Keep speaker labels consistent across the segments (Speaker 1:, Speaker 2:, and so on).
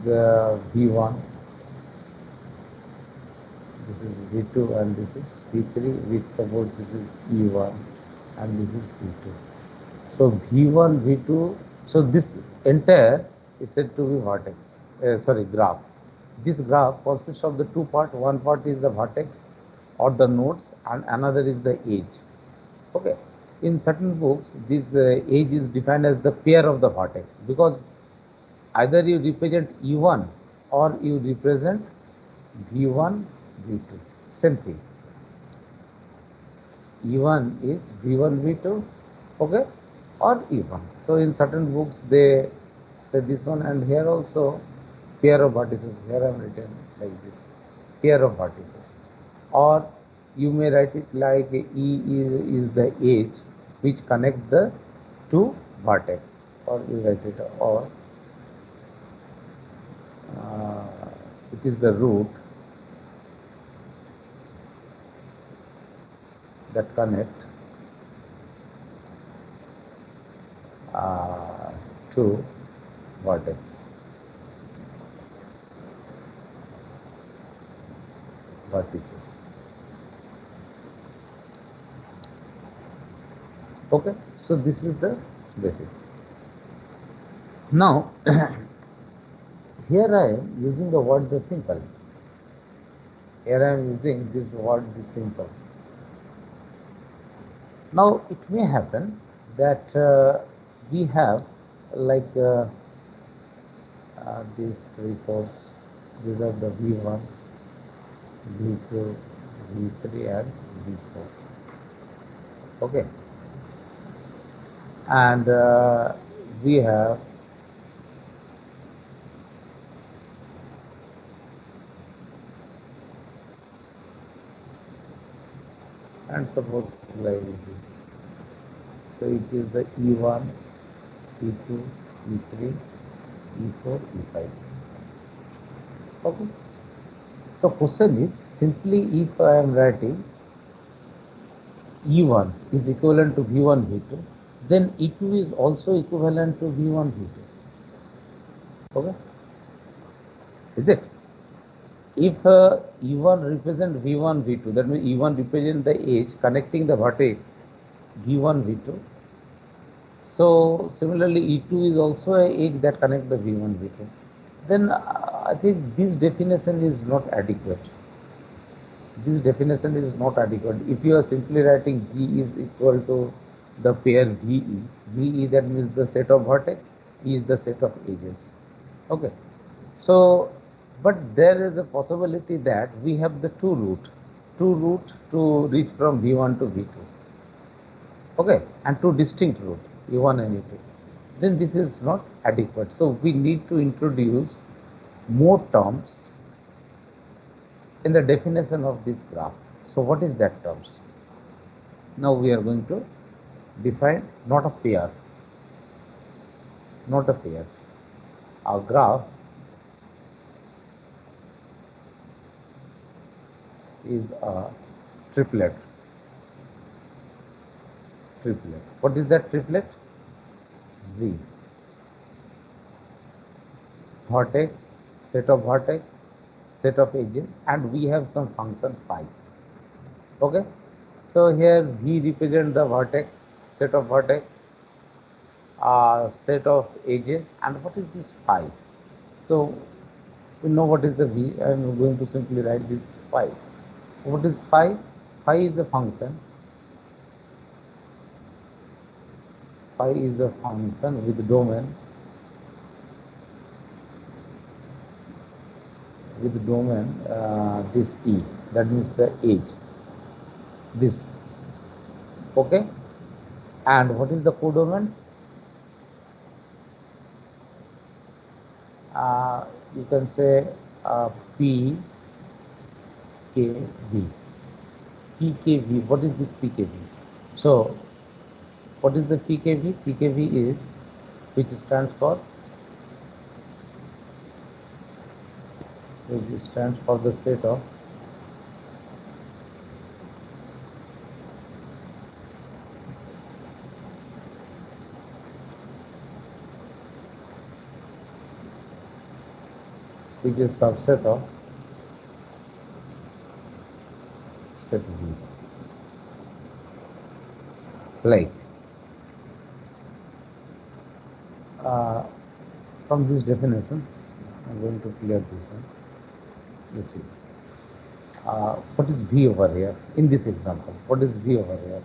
Speaker 1: is V1, this is V2, and this is V3. With suppose this is E1 and this is E2. So V1, V2. So this entire is said to be vertex. Graph. This graph consists of the two parts. One part is the vertex or the nodes, and another is the edge. Okay. In certain books, this edge is defined as the pair of the vertex, because either you represent E1 or you represent V1, V2. Same thing. E1 is V1, V2, okay, or E1. So in certain books they say this one, and here also pair of vertices. Here I am written like this, pair of vertices. Or you may write it like E is the edge which connect the two vertex, or you write it, or it is the root that connect two vertex, vertices. Okay, so this is the basic. Now here I am using the word the simple. Here I am using this word the simple. Now it may happen that we have like these three force. These are the V1, V2, V3 and V4. Okay, and we have and suppose like this. So it is the E1, E2, E3, E4, E5. Okay. So question is simply if I am writing E1 is equivalent to V1, V2, then E2 is also equivalent to V1, V2. Okay. Is it? If E1 represent V1, V2, that means E1 represent the edge connecting the vertex V1, V2. So similarly, E2 is also a edge that connects the V1, V2. Then I think this definition is not adequate. This definition is not adequate. If you are simply writing G is equal to the pair VE, VE that means the set of vertex, E is the set of edges. Okay. So, but there is a possibility that we have the two route to reach from V1 to V2. Okay, and two distinct route, E1 and E2. Then this is not adequate. So we need to introduce more terms in the definition of this graph. So what is that terms? Now we are going to define not a pair, not a pair. Our graph is a triplet. Triplet. What is that triplet? Z. Vertex, set of vertex, set of edges, and we have some function phi. Okay. So here V represent the vertex, set of vertex, set of edges, and what is this phi? So we know what is the V. I am going to simply write this phi. What is phi? Phi is a function. Phi is a function with domain. With domain this E, that means the edge. This. Okay. And what is the codomain? You can say P K V. PKV. What is this PKV? So what is the PKV? PKV is, which stands for the set of which is subset of set V. Like from these definitions, I'm going to clear this one. You see, what is V over here in this example? What is V over here?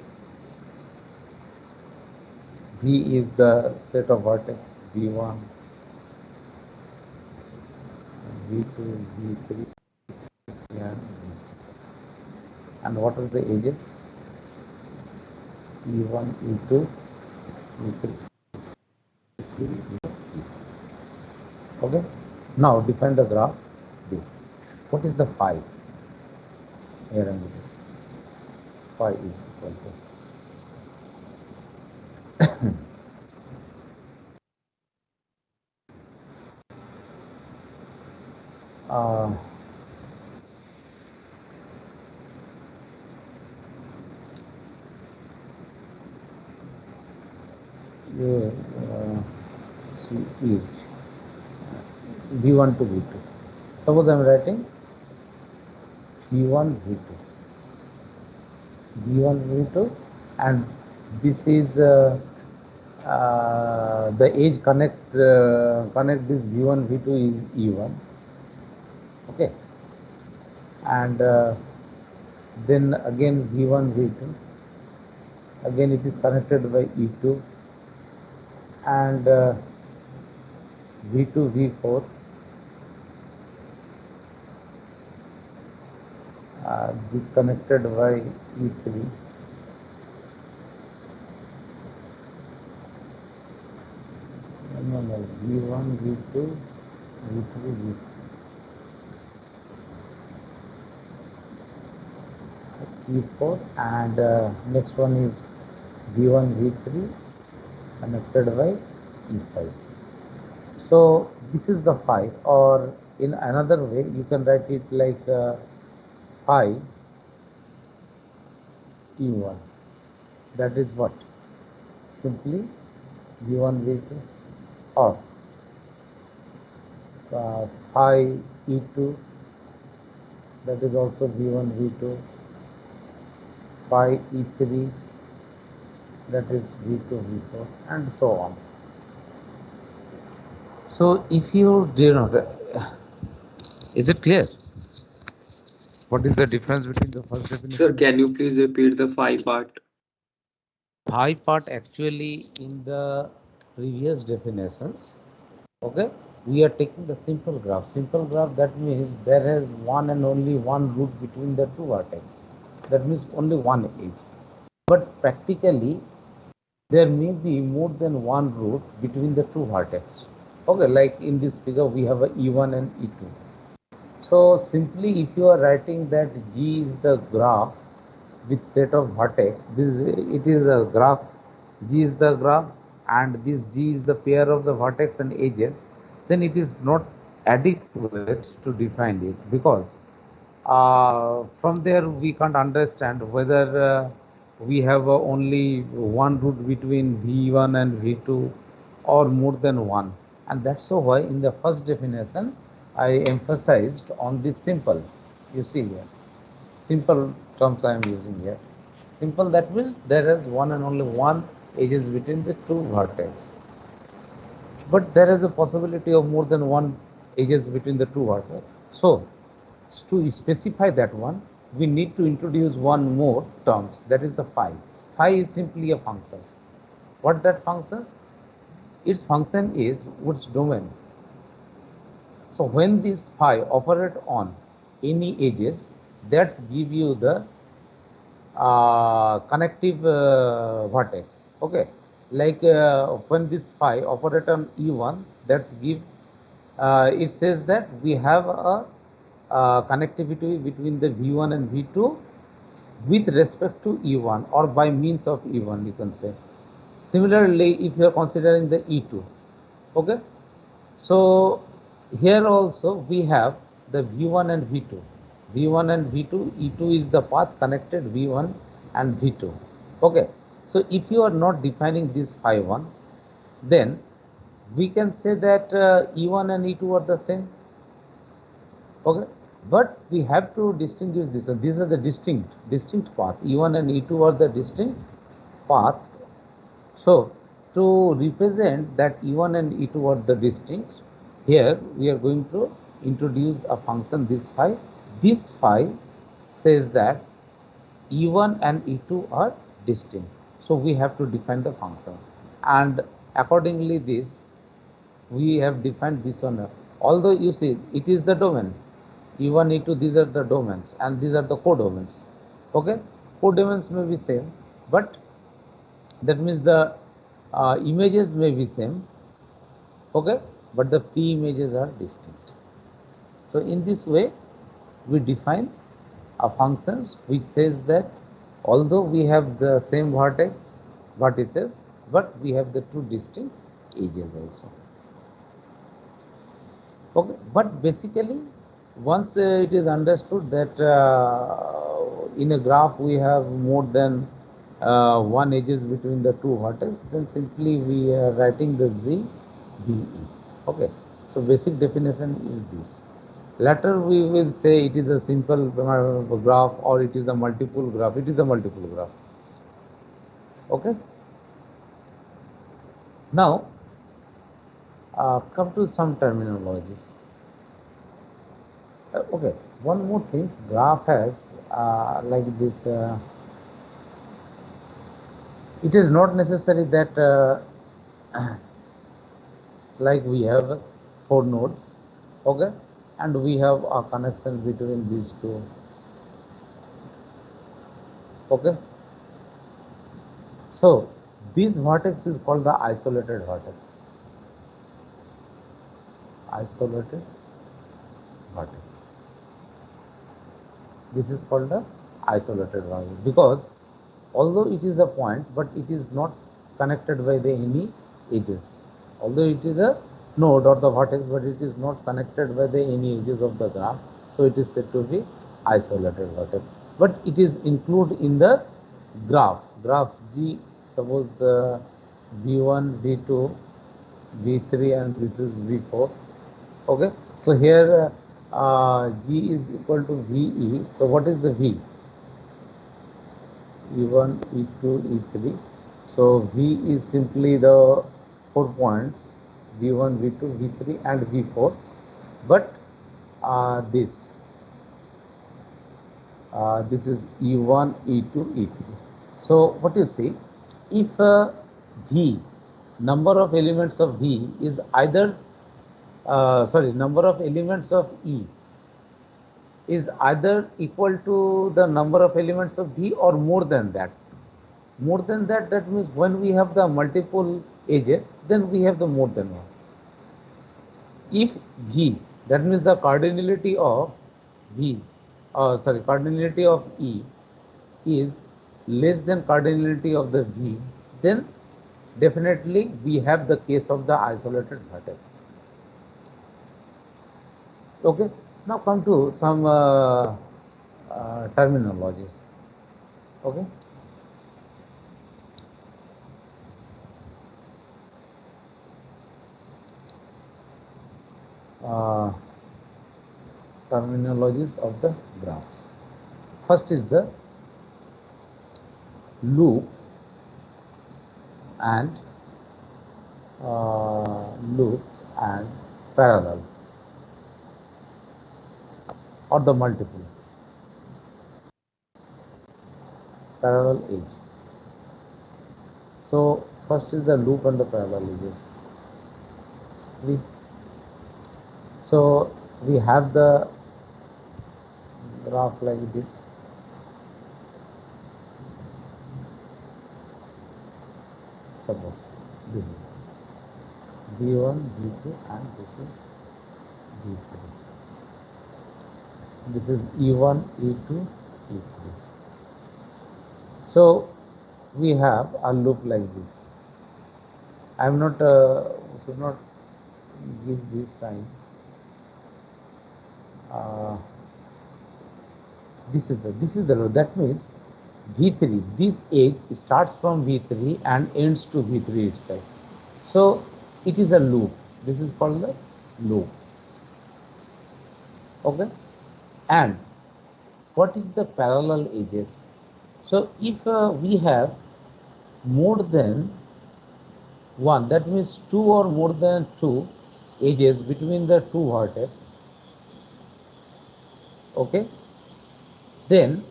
Speaker 1: V is the set of vertex V1, V2, V3, and what are the edges? E1, E2, E3. Okay. Now define the graph. This. What is the phi? Here and here. Phi is equal to uh, each V1 to V2. Suppose I am writing V1 V2, V1 V2, and this is the edge connect this V1 V2 is E1. Okay, and then again V1 V2, again it is connected by E2, and V2 V4, disconnected by E3, V1 V2 V3 V4, E4, and next one is V1 V3 connected by E5. So this is the phi, or in another way you can write it like phi E1. That is what? Simply V1 V2, or phi E2, that is also V1 V2, phi E3, that is V2 V4, and so on. So if you do not, is it clear? What is the difference between the first definition?
Speaker 2: Sir, can you please repeat the phi part?
Speaker 1: Phi part actually in the previous definitions, okay, we are taking the simple graph. Simple graph, that means there is one and only one root between the two vertex. That means only one edge. But practically, there may be more than one root between the two vertex. Okay, like in this figure, we have a E1 and E2. So simply, if you are writing that G is the graph with set of vertex, it is a graph, G is the graph, and this G is the pair of the vertex and edges, then it is not adequate to define it, because from there we can't understand whether we have only one root between V1 and V2 or more than one. And that's why in the first definition I emphasized on the simple. You see here, simple terms I am using here. Simple, that means there is one and only one edges between the two vertex. But there is a possibility of more than one edges between the two vertex. So to specify that one, we need to introduce one more terms, that is the phi. Phi is simply a function. What that functions? Its function is its domain. So when this phi operate on any edges, that's give you the connective vertex. Okay, like when this phi operate on E1, that's give it says that we have a connectivity between the V1 and V2 with respect to E1, or by means of E1, you can say. Similarly, if you are considering the E2, okay, so here also we have the V1 and V2. V1 and V2, E2 is the path connected V1 and V2. Okay, so if you are not defining this phi 1, then we can say that E1 and E2 are the same. Okay, but we have to distinguish this. And these are the distinct path. E1 and E2 are the distinct path. So to represent that E1 and E2 are the distinct, here we are going to introduce a function this phi. This phi says that E1 and E2 are distinct. So we have to define the function, and accordingly this we have defined this one. Although you see it is the domain E1, E2, these are the domains and these are the codomains. Okay, codomains may be same, but that means the images may be same. Okay, but the p images are distinct. So in this way we define a functions which says that although we have the same vertices, but we have the two distinct edges also. Okay, but basically once it is understood that in a graph we have more than one edges between the two vertices, then simply we are writing the z be. Okay, so basic definition is this. Later we will say it is a simple graph or it is a multiple graph. It is a multiple graph. Okay, now come to some terminologies. Okay, one more thing, graph has like this, it is not necessary that like we have 4 nodes, okay, and we have a connection between these two, okay. So this vertex is called the isolated vertex. Isolated vertex. This is called the isolated vertex because although it is a point, but it is not connected by the any edges. Although it is a node or the vertex, but it is not connected by the any edges of the graph. So it is said to be isolated vertex. But it is included in the graph. Graph G, suppose V1, V2, V3, and this is V4. Okay. So here G is equal to VE. So what is the V? E1, E2, E3. So V is simply the 4 points V1, V2, V3 and V4. But this is E1, E2, E3. So what you see, if V, number of elements of V is either number of elements of E is either equal to the number of elements of V or more than that. More than that, that means when we have the multiple edges, then we have the more than one. If V, that means the cardinality of V, cardinality of E is less than cardinality of the V, then definitely we have the case of the isolated vertex. Okay, now come to some terminologies. Okay. Terminologies of the graphs. First is the loop and parallel or the multiple parallel edge. So first is the loop and the parallel edges. So we have the graph like this. Suppose this is V1, V2 and this is V3. This is E1, E2, E3. So we have a loop like this. I am not should not give this sign. This is the loop. That means V3, this edge starts from V3 and ends to V3 itself. So it is a loop. This is called the loop. Okay, and what is the parallel edges? So if we have more than one, that means two or more than two edges between the two vertex, okay, then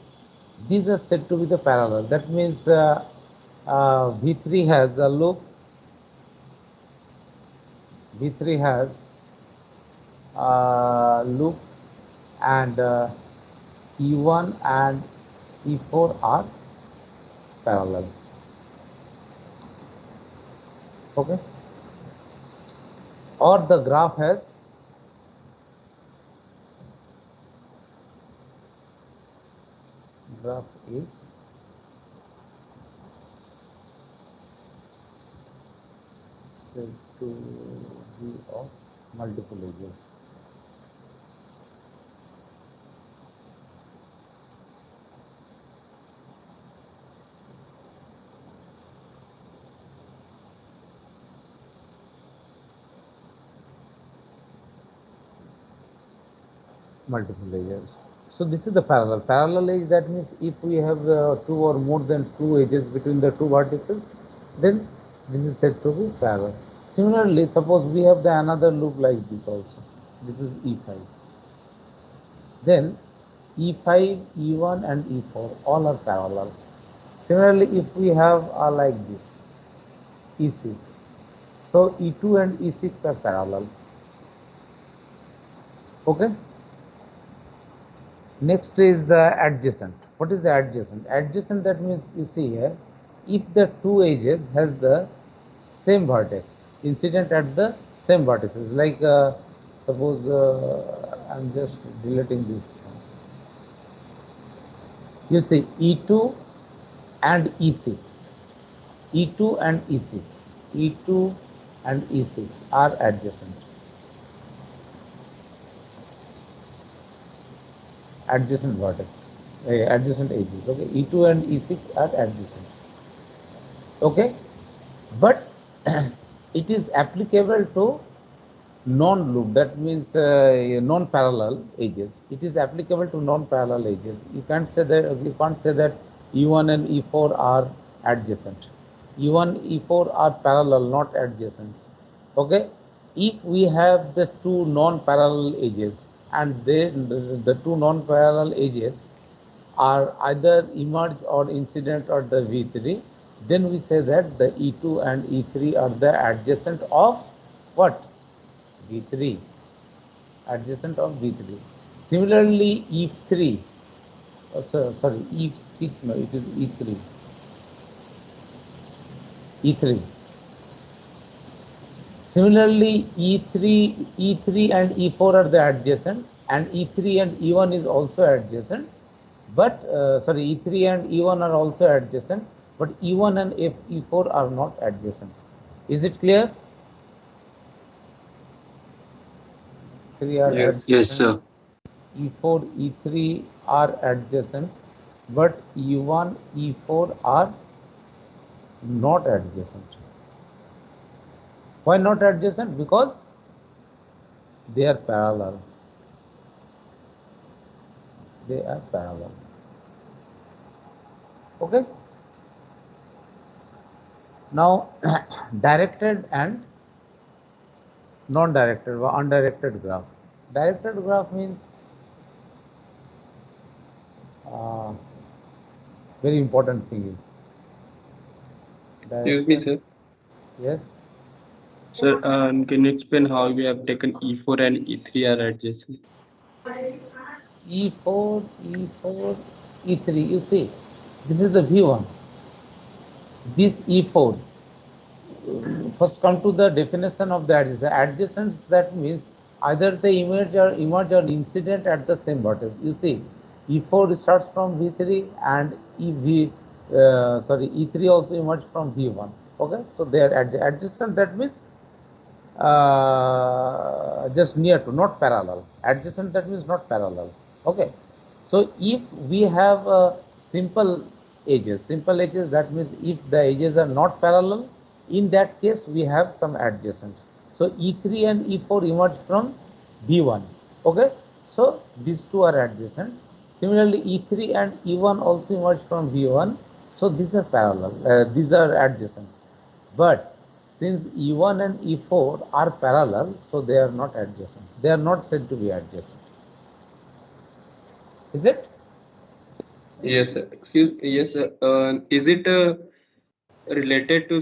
Speaker 1: these are said to be the parallel. That means V3 has a loop, V3 has loop, and E1 and E4 are parallel. Okay, or the graph has graph is said to be of multiple edges. Multiple edges. So this is the parallel. Parallel edge, that means if we have two or more than two edges between the two vertices, then this is said to be parallel. Similarly, suppose we have the another loop like this also. This is E5. Then E5, E1 and E4 all are parallel. Similarly, if we have like this, E6. So E2 and E6 are parallel. Okay. Next is the adjacent. What is the adjacent? Adjacent, that means, you see here, if the two edges has the same vertex incident at the same vertices, like suppose I'm just deleting this. You see E2 and E6, E2 and E6, E2 and E6 are adjacent. Adjacent vertex, adjacent edges. Okay, E2 and E6 are adjacent. Okay, but it is applicable to non-loop. That means non-parallel edges. It is applicable to non-parallel edges. You can't say that E1 and E4 are adjacent. E1, E4 are parallel, not adjacent. Okay, if we have the two non-parallel edges, and the two non-parallel edges are either emerge or incident or the V3, then we say that the E2 and E3 are the adjacent of what? V3, adjacent of V3. Similarly, E3, sorry, E6, no, it is E3. E3. Similarly, E3 and E4 are the adjacent, and E3 and E1 is also adjacent. But sorry, E3 and E1 are also adjacent, but E1 and E4 are not adjacent. Is it clear? Three are
Speaker 2: Yes.
Speaker 1: adjacent.
Speaker 2: Yes, sir.
Speaker 1: E4, E3 are adjacent, but E1, E4 are not adjacent. Why not adjacent? Because they are parallel. They are parallel. Okay. Now, directed and non-directed or undirected graph. Directed graph means very important thing is
Speaker 2: Excuse me, sir.
Speaker 1: yes.
Speaker 2: Sir, can you explain how we have taken E4 and E3 are adjacent?
Speaker 1: E4, E4, E3. You see, this is the V1. This E4. First, come to the definition of the adjacent. Adjacent, that means either they emerge or incident at the same vertex. You see, E4 starts from V3 and E3 also emerge from V1. Okay, so they are adjacent. That means just near to, not parallel. Adjacent, that means not parallel. Okay, so if we have simple edges, that means if the edges are not parallel, in that case we have some adjacents. So E3 and E4 emerge from V1. Okay, So these two are adjacent. Similarly, E3 and E1 also emerge from V1. So these are parallel. These are adjacent. But since E1 and E4 are parallel, so they are not adjacent. They are not said to be adjacent. Is it?
Speaker 2: Yes, sir. Yes, sir. Is it related to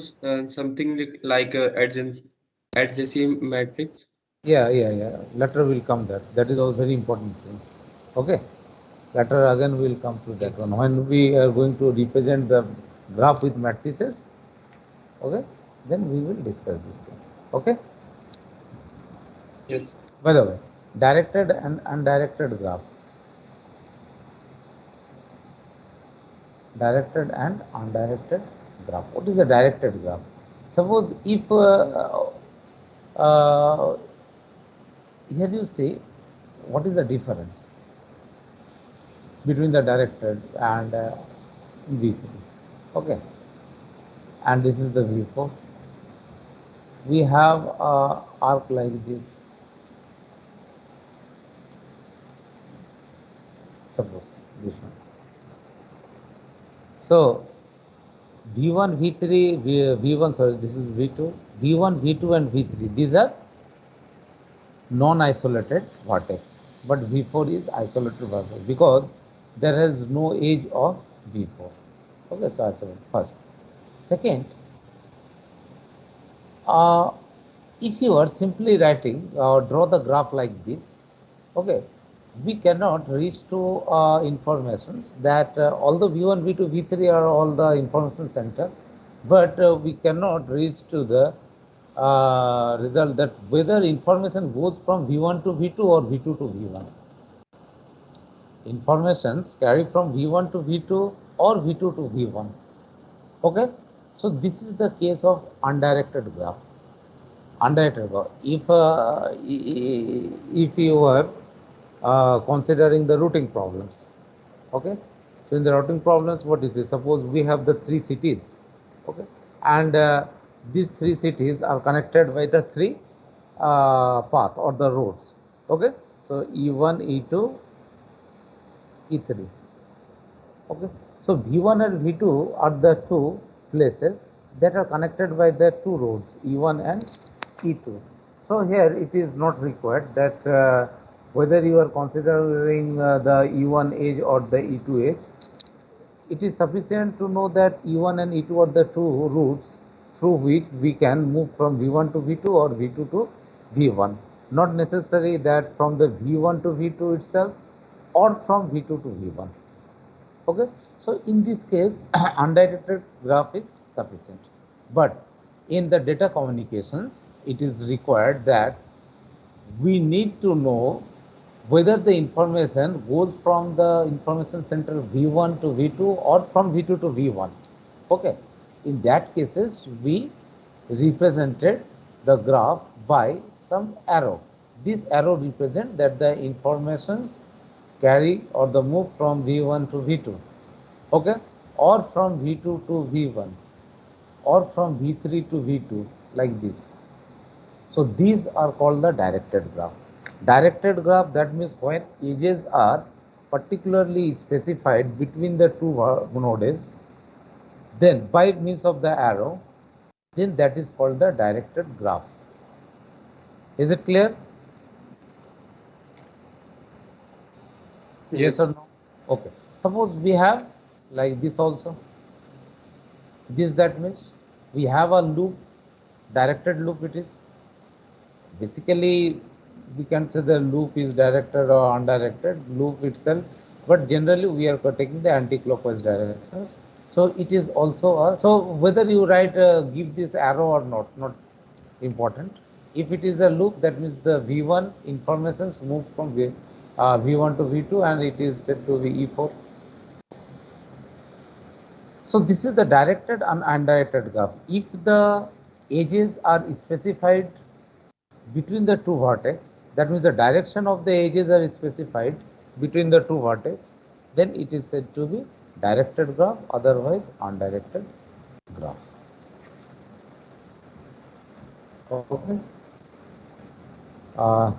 Speaker 2: something like adjacency matrix?
Speaker 1: Yeah. Later will come that. That is all very important thing. Okay. Later again we will come to that
Speaker 2: Yes.
Speaker 1: one. When we are going to represent the graph with matrices, okay, then we will discuss these things. Okay.
Speaker 2: Yes.
Speaker 1: By the way, directed and undirected graph. Directed and undirected graph. What is the directed graph? Suppose if uh, here you see what is the difference between the directed and V3. Okay, and this is the V4. We have a arc like this. Suppose this one. So V1, V3, V1, sorry, this is V2, V1, V2, and V3. These are non-isolated vertex, but V4 is isolated vertex because there is no edge of V4. Okay, so isolated first. Second, uh, if you are simply writing or draw the graph like this, okay, we cannot reach to informations that although V1, V2, V3 are all the information center, but we cannot reach to the result that whether information goes from V1 to V2 or V2 to V1. Informations carry from V1 to V2 or V2 to V1. Okay, so this is the case of undirected graph. Undirected graph. If you were considering the routing problems, okay, so in the routing problems, what is it? Suppose we have the three cities, okay, and these three cities are connected by the three path or the roads, okay. So E1, E2, E3. Okay, so V1 and V2 are the two places that are connected by the two roads E1 and E2. So here it is not required that whether you are considering the E1 edge or the E2 edge, it is sufficient to know that E1 and E2 are the two routes through which we can move from V1 to V2 or V2 to V1. Not necessary that from the V1 to V2 itself or from V2 to V1. Okay, so in this case undirected graph is sufficient, but in the data communications it is required that we need to know whether the information goes from the information center V1 to V2 or from V2 to V1. Okay, in that cases we represented the graph by some arrow. This arrow represent that the informations carry or the move from V1 to V2, okay, or from V2 to V1 or from V3 to V2 like this. So these are called the directed graph. Directed graph, that means when edges are particularly specified between the two nodes, then by means of the arrow, then that is called the directed graph. Is it clear? Yes or
Speaker 2: Yes.
Speaker 1: no? Okay. Suppose we have like this also. This, that means we have a loop, directed loop it is. Basically, we can say the loop is directed or undirected loop itself, but generally we are taking the anti-clockwise directions. So it is also a, so whether you write give this arrow or not important. If it is a loop, that means the V1 informations move from V1 to V2 and it is said to be E4. So this is the directed and undirected graph. If the edges are specified between the two vertex, that means the direction of the edges are specified between the two vertex, then it is said to be directed graph, otherwise undirected graph. Okay. Uh,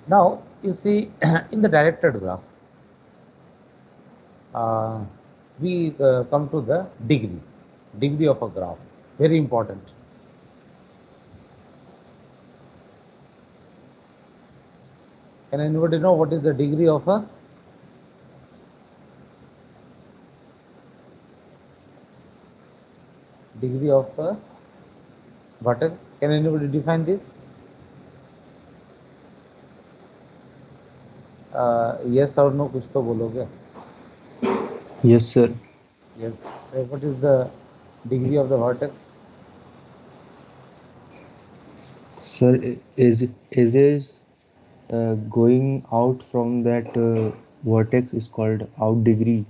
Speaker 1: Now you see in the directed graph, we come to the degree of a graph. Very important. Can anybody know what is the degree of a vertex? Can anybody define this? Yes or no? कुछ तो बोलोगे?
Speaker 3: Yes, sir.
Speaker 1: Yes. So what is the degree of the vertex?
Speaker 3: Sir, is going out from that vertex is called out degree,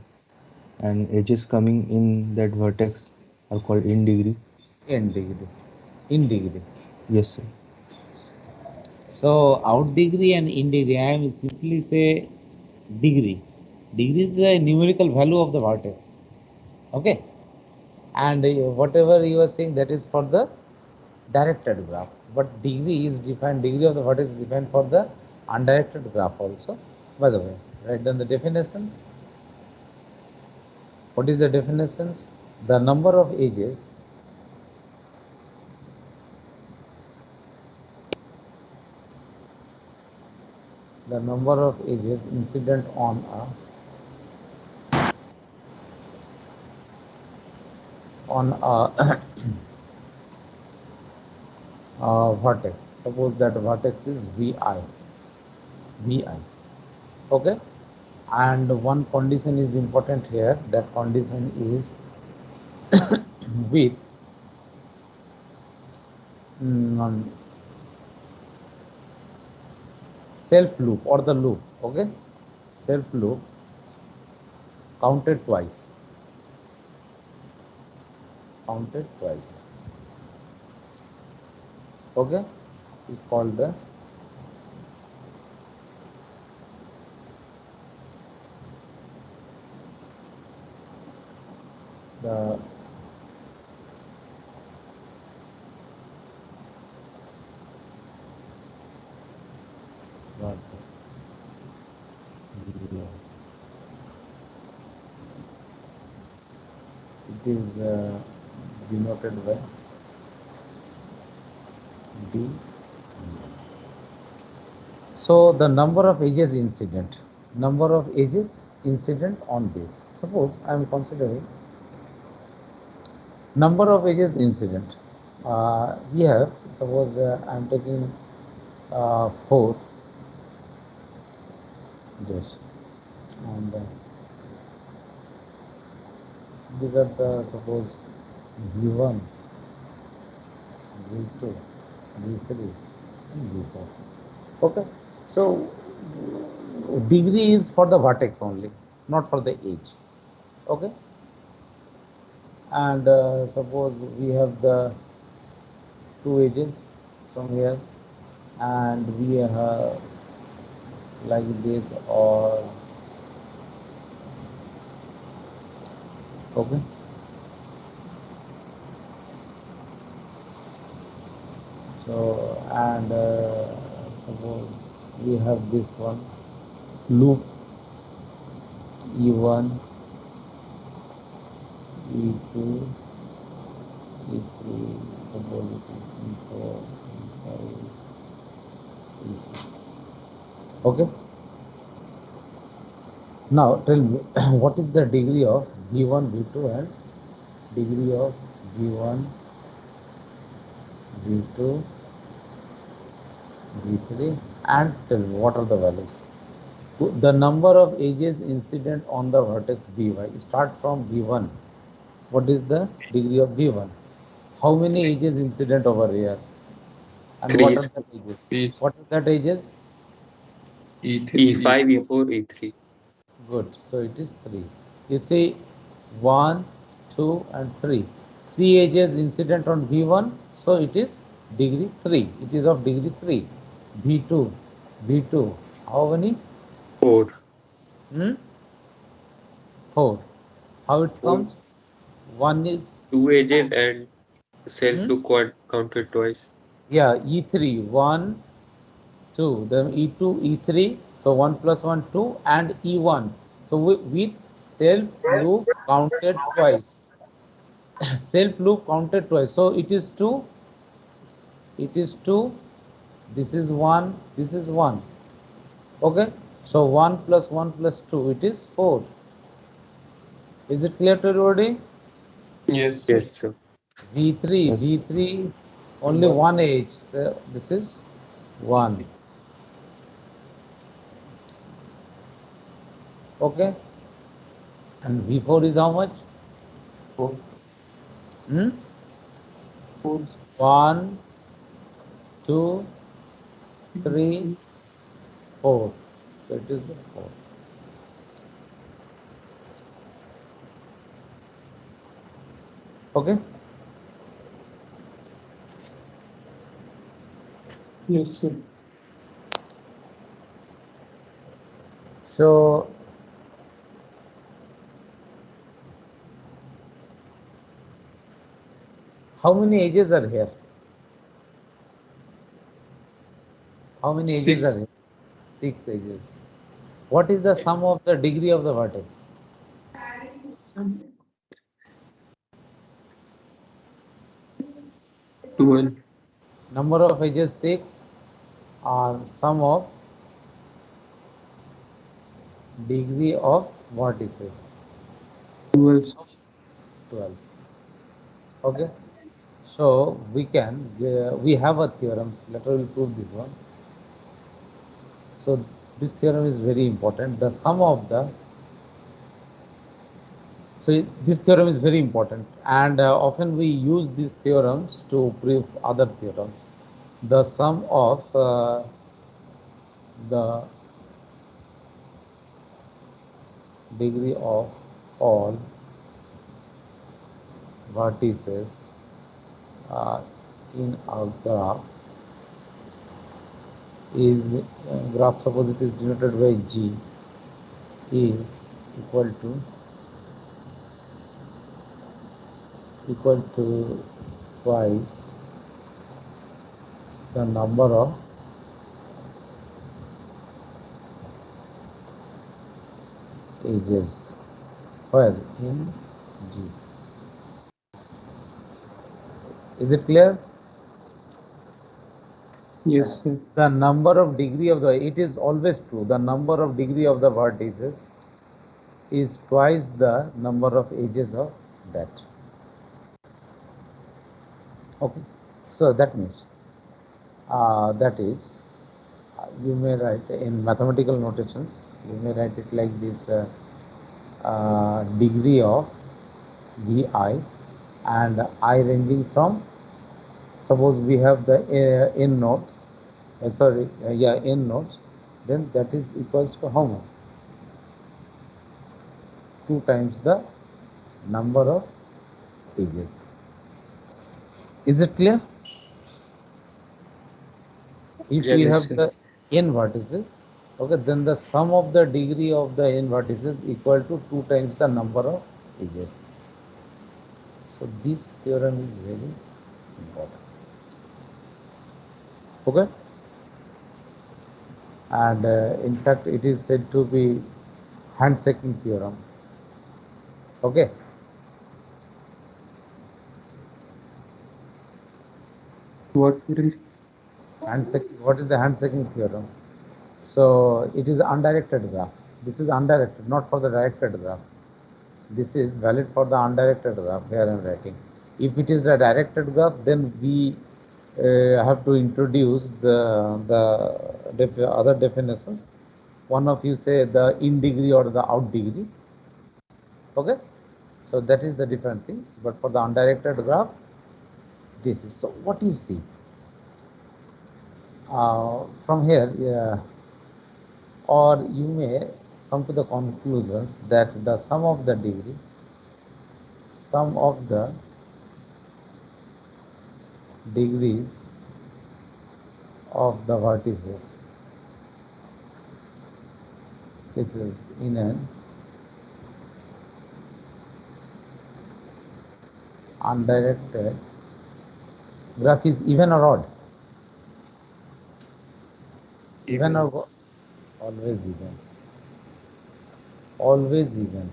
Speaker 3: and edges coming in that vertex are called in degree.
Speaker 1: In degree. In degree.
Speaker 3: Yes, sir.
Speaker 1: So out degree and in degree, I am simply say degree. Degree is the numerical value of the vertex. Okay. And whatever you are saying, that is for the directed graph. But degree is defined, degree of the vertex is defined for the undirected graph also. By the way, write down the definition. What is the definitions? The number of edges incident on a vertex. Suppose that vertex is vi. Okay, and one condition is important here. That condition is with self loop or the loop. Okay, self loop counted twice. Okay, is called the it is denoted by D. So the number of edges incident on this. Suppose I am considering number of edges incident. Here, suppose I am taking 4 edges, and these are the, suppose, V1, V2, V3, and V4. Okay, so degree is for the vertex only, not for the edge. Okay, and suppose we have the 2 edges from here, and we have like this, or okay, so, and suppose we have this one loop E1, E2, E3, suppose it is E4, E5, E6. Okay, now tell me what is the degree of V1, V2, and degree of V1, V2, V3, and tell me what are the values. The number of edges incident on the vertex By. Start from V1. What is the degree of V1? How many edges incident over here? And
Speaker 2: 3.
Speaker 1: what are the edges? What are that edges?
Speaker 2: E5, E4, E3.
Speaker 1: Good. So it is 3. You see 1, 2, and 3. 3 edges incident on V1. So it is degree 3. It is of degree 3. V2. V2. How many?
Speaker 2: 4.
Speaker 1: 4. How it
Speaker 2: 4.
Speaker 1: comes? 1 is
Speaker 2: 2 edges and self loop counted twice.
Speaker 1: yeah, E3, 1, 2, then E2, E3, so 1 plus 1, 2, and E1. So with self loop counted twice. Self loop counted twice. So it is 2, it is 2, this is 1, this is 1. Okay, so 1 plus 1 plus 2, it is 4. Is it clear to everybody?
Speaker 2: Yes, sir.
Speaker 3: Yes, sir.
Speaker 1: V3,
Speaker 3: Yes.
Speaker 1: V3, only one edge. So this is 1. Okay, and V4 is how much?
Speaker 2: 4.
Speaker 1: Hmm?
Speaker 2: 4.
Speaker 1: 1, 2, 3, 4. So it is the 4. Okay.
Speaker 2: Yes, sir.
Speaker 1: So how many edges are here? How many edges are
Speaker 2: 6.
Speaker 1: here? 6 edges. What is the sum of the degree of the vertex?
Speaker 2: 12.
Speaker 1: Number of edges 6, or sum of degree of vertices
Speaker 2: 12.
Speaker 1: 12. Okay. So we can, we have a theorem. Later we'll prove this one. So this theorem is very important. The sum of the, so this theorem is very important, and often we use these theorems to prove other theorems. The sum of the degree of all vertices in a graph is, graph, suppose it is denoted by G, is equal to twice the number of edges where in G. Is it clear?
Speaker 2: Yes, sir.
Speaker 1: The number of degree of the, it is always true, the number of degree of the vertices is twice the number of edges of that. Okay, so that means that is, you may write in mathematical notations, you may write it like this, degree of Vi, and I ranging from, suppose we have the n nodes, n nodes, then that is equals to how much? 2 times the number of edges. Is it clear? If we
Speaker 3: Yes,
Speaker 1: have
Speaker 3: sir.
Speaker 1: the n vertices, okay, then the sum of the degree of the n vertices equal to 2 times the number of edges. So this theorem is very important. Okay, and in fact it is said to be handshaking theorem. Okay,
Speaker 2: What is
Speaker 1: handshaking, what is the handshaking theorem? So it is undirected graph. This is undirected, not for the directed graph. This is valid for the undirected graph where I am writing. If it is the directed graph, then we have to introduce the other definitions. One of you say the in degree or the out degree. Okay, so that is the different things. But for the undirected graph, this is, so what you see from here, or you may come to the conclusions that the sum of the degree, sum of the degrees of the vertices, this is in an undirected graph, is even or odd? Even or always even. Always even.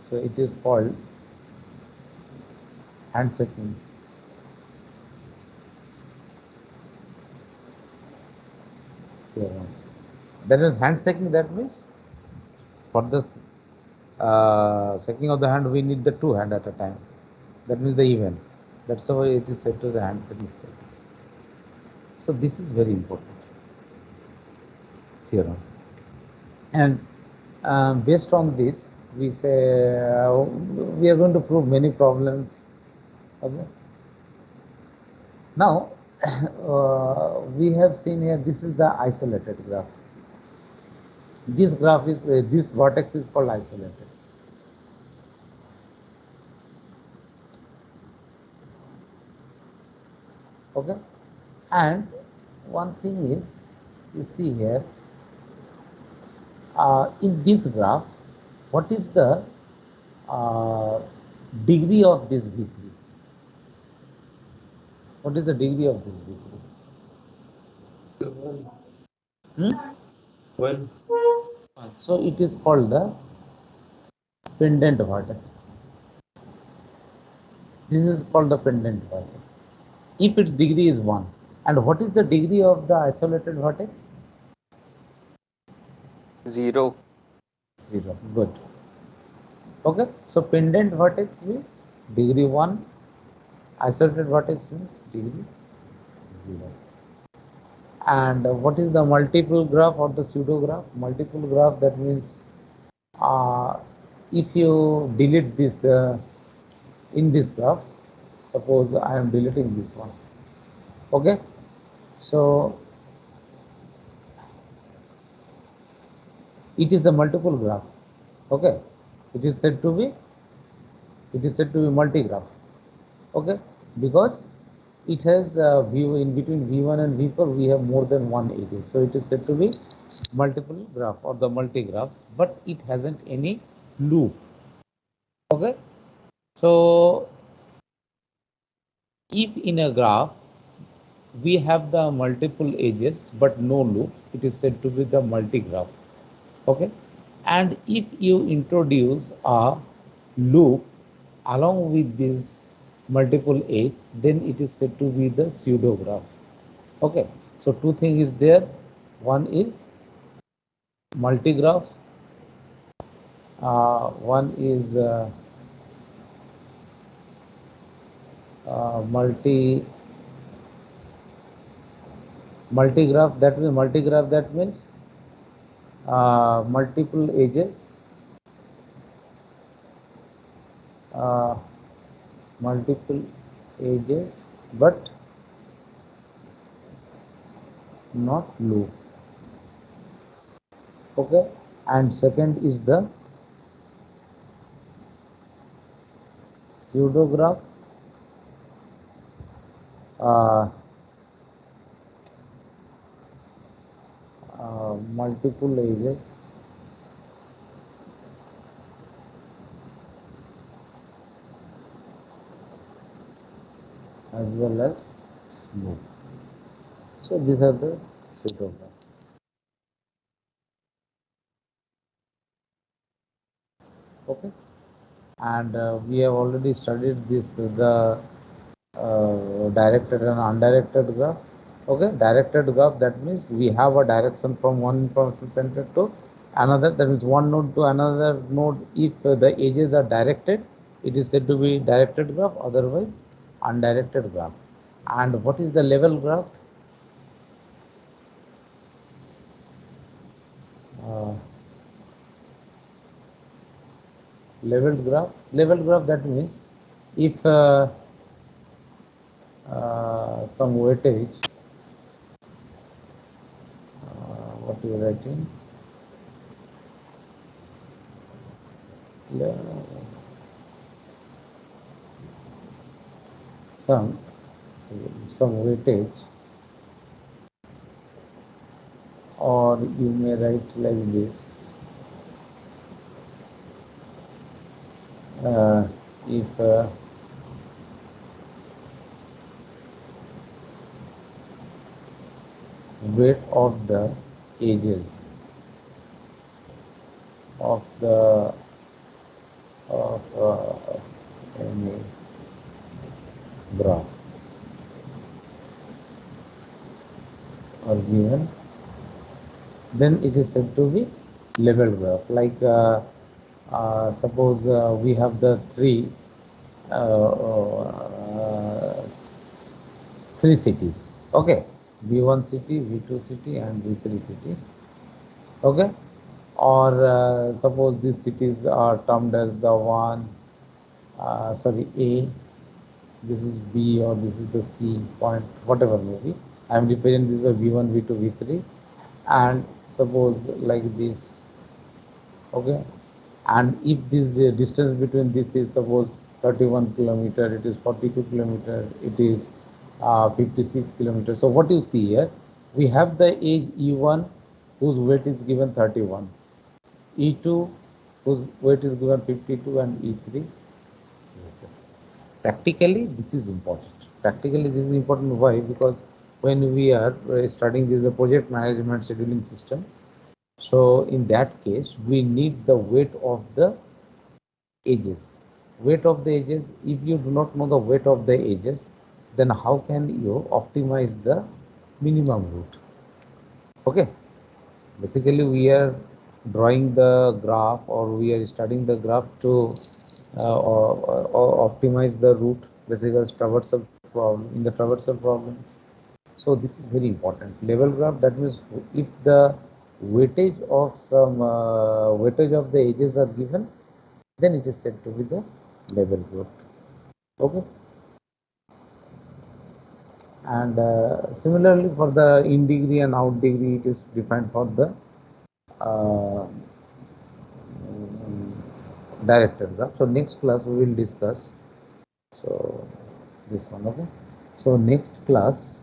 Speaker 1: So it is called handshaking. Theorem. That is handshaking. That means for this shaking of the hand, we need the two hand at a time. That means the even. That's why it is said to the handshaking state. So this is very important theorem. And based on this, we say we are going to prove many problems. Okay. Now we have seen here. This is the isolated graph. This graph is this vertex is called isolated. Okay. And one thing is, you see here in this graph, what is the degree of this V3? What is the degree of this V3? Hmm?
Speaker 2: One.
Speaker 1: So it is called the pendant vertex. This is called the pendant vertex. If its degree is 1. And what is the degree of the isolated vertex?
Speaker 4: 0.
Speaker 1: 0. Good. Okay. So pendant vertex means degree 1. Isolated vertex means degree 0. And what is the multiple graph or the pseudo graph? Multiple graph, that means if you delete this in this graph, suppose I am deleting this one. Okay. So it is the multiple graph. Okay. It is said to be multi-graph. Okay. Because it has view in between V1 and V4, we have more than one edge. So it is said to be multiple graph or the multi-graphs, but it hasn't any loop. Okay. So if in a graph we have the multiple edges but no loops, it is said to be the multi-graph. Okay. And if you introduce a loop along with this multiple edge, then it is said to be the pseudo graph. Okay. So two things is there. One is multi-graph. One is multi-graph. That means multi-graph. That means multiple edges. Multiple edges, but not loop. Okay. And second is the pseudograph. Multiple edges as well as smooth. So these are the pseudograph. Okay. And we have already studied this, the directed and undirected graph. Okay. Directed graph, that means we have a direction from one information center to another, that means one node to another node. If the edges are directed, it is said to be directed graph, otherwise undirected graph. And what is the level graph? Leveled graph, that means if some weightage, what you are writing, some weightage, or you may write like this, if weight of the edges of the any graph are given, then it is said to be level graph. Like suppose we have the three cities, okay, V1 city, V2 city and V3 city, okay, or suppose these cities are termed as the one, sorry, A, this is B, or this is the C point, whatever may be. I am representing this by V1, V2, V3, and suppose like this, okay, and if this the distance between this is suppose 31 kilometer, it is 42 kilometer, it is 56 kilometers. So what you see here, we have the edge E1 whose weight is given 31, E2 whose weight is given 52, and E3. Practically this is important. Practically this is important. Why? Because when we are studying this project management scheduling system, so in that case we need the weight of the edges. Weight of the edges, if you do not know the weight of the edges, then how can you optimize the minimum route? Okay, basically we are drawing the graph, or we are studying the graph to or optimize the route, basically traversal problem, in the traversal problems. So this is very important. Level graph, that means if the weightage of some weightage of the edges are given, then it is said to be the level graph. Okay. And similarly for the in degree and out degree, it is defined for the directed graph. So next class we will discuss. So this one, okay. So next class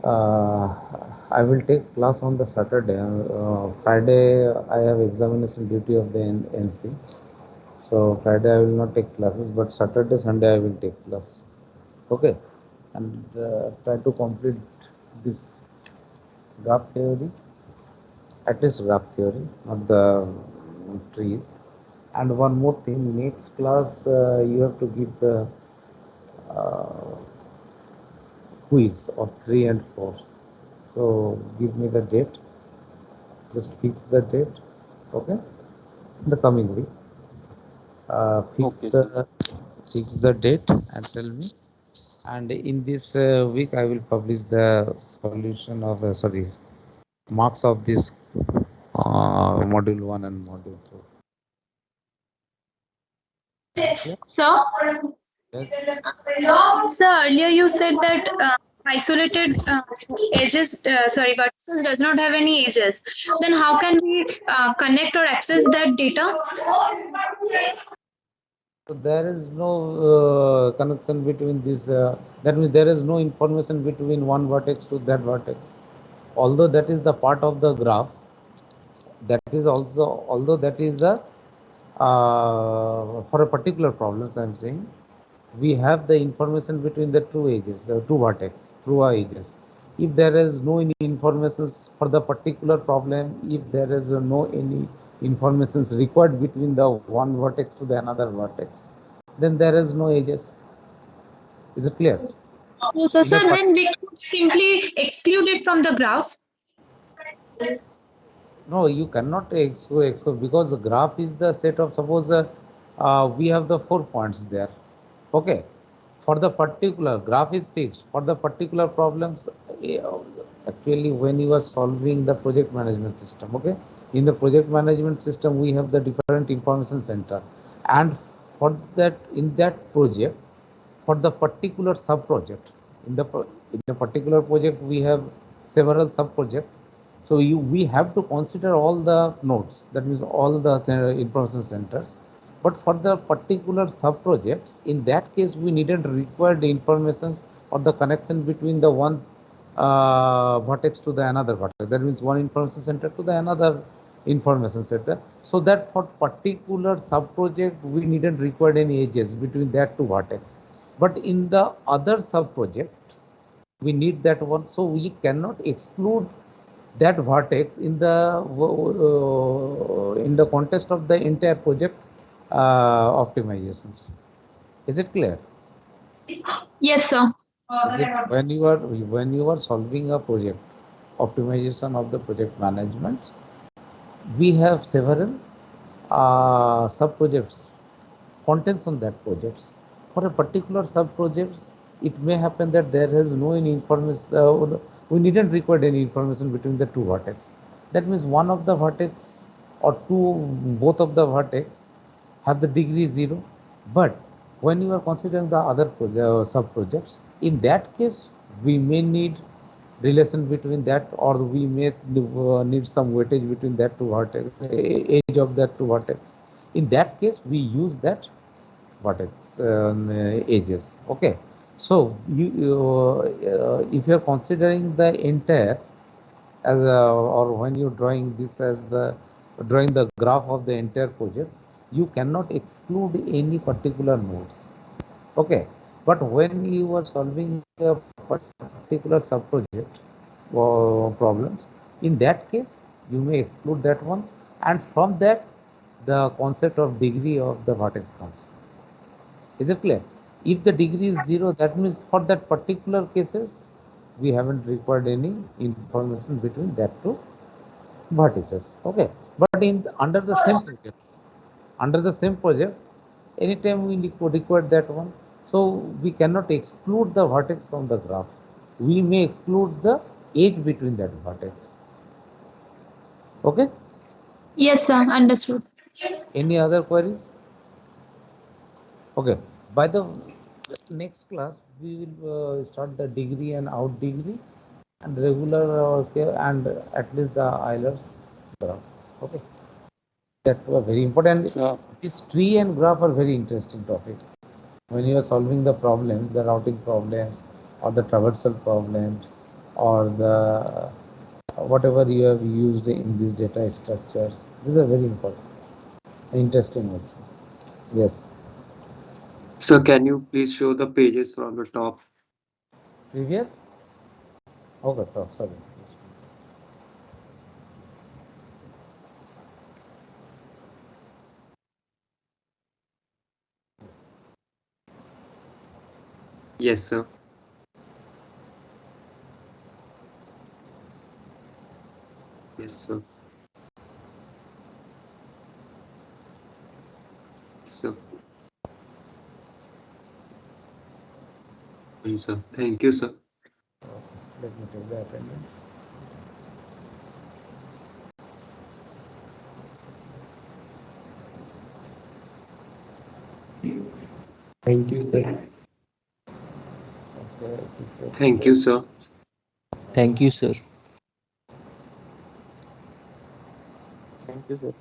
Speaker 1: I will take class on the Saturday. Friday I have examination duty of the NC. So Friday I will not take classes, but Saturday, Sunday I will take class. Okay, and try to complete this graph theory, at least graph theory, not the trees. And one more thing, next class you have to give the quiz of 3 and 4. So give me the date, just fix the date, okay, in the coming week. Fix the date and tell me. And in this week I will publish the solution of sorry, marks of this module 1 and module 2.
Speaker 4: Sir,
Speaker 1: Yes.
Speaker 4: sir, earlier you said that isolated edges, vertices does not have any edges. Then how can we connect or access that data?
Speaker 1: So there is no connection between this. That means there is no information between one vertex to that vertex. Although that is the part of the graph, that is also, although that is the for a particular problem, I am saying, we have the information between the two edges, two vertex, through edges. If there is no any information for the particular problem, if there is no any information required between the one vertex to the another vertex, then there is no edges. Is it clear?
Speaker 4: Yes, sir. So then we could simply exclude it from the graph.
Speaker 1: No, you cannot exclude because the graph is the set of, suppose we have the 4 points there. Okay, for the particular graph is fixed for the particular problems. Actually, when you are solving the project management system, okay, in the project management system we have the different information center, and for that, in that project, for the particular sub project, in the particular project we have several sub projects. So we have to consider all the nodes, that means all the information centers. But for the particular sub projects, in that case, we needn't require the informations or the connection between the one vertex to the another vertex. That means one information center to the another information center. So that for particular sub project, we needn't require any edges between that two vertex. But in the other sub project, We need that one, so we cannot exclude that vertex in the context of the entire project optimizations. Is it clear?
Speaker 4: Yes, sir.
Speaker 1: Is it when you are solving a project optimization of the project management, we have several sub projects contents on that projects. For a particular sub projects, it may happen that there is no any information. We needn't record any information between the two vertex. That means one of the vertex or both of the vertex have the degree 0. But when you are considering the other sub projects, in that case, we may need relation between that, or we may need some weightage between that two vertex, edge of that two vertex. In that case, we use that vertex edges. Okay, so if you are considering the entire as or when you drawing this as drawing the graph of the entire project, you cannot exclude any particular nodes. Okay, but when you are solving a particular sub project problems, in that case you may exclude that ones, and from that the concept of degree of the vertex comes. Is it clear? If the degree is 0, that means for that particular cases we haven't required any information between that two vertices. Okay, but in under the same project, anytime we require that one, so we cannot exclude the vertex from the graph. We may exclude the edge between that vertex. Okay,
Speaker 4: Yes, sir. Understood.
Speaker 1: any other queries? Okay, by the next class we will start the degree and out degree and regular and at least the Euler's graph. Okay, that was very important.
Speaker 2: So,
Speaker 1: This tree and graph are very interesting topic. When you are solving the problems, the routing problems or the traversal problems or the whatever you have used in these data structures, these are very important, interesting also. Yes,
Speaker 2: so can you please show the pages from the top?
Speaker 1: previous. Okay, top. Sorry.
Speaker 2: Yes, sir. Yes, sir. So, yes, sir. Thank you, sir.
Speaker 1: Let me take the attendance.
Speaker 2: Thank you, sir.
Speaker 1: Okay,
Speaker 2: Thank you, sir.
Speaker 3: Thank you, sir.
Speaker 2: Thank you, sir.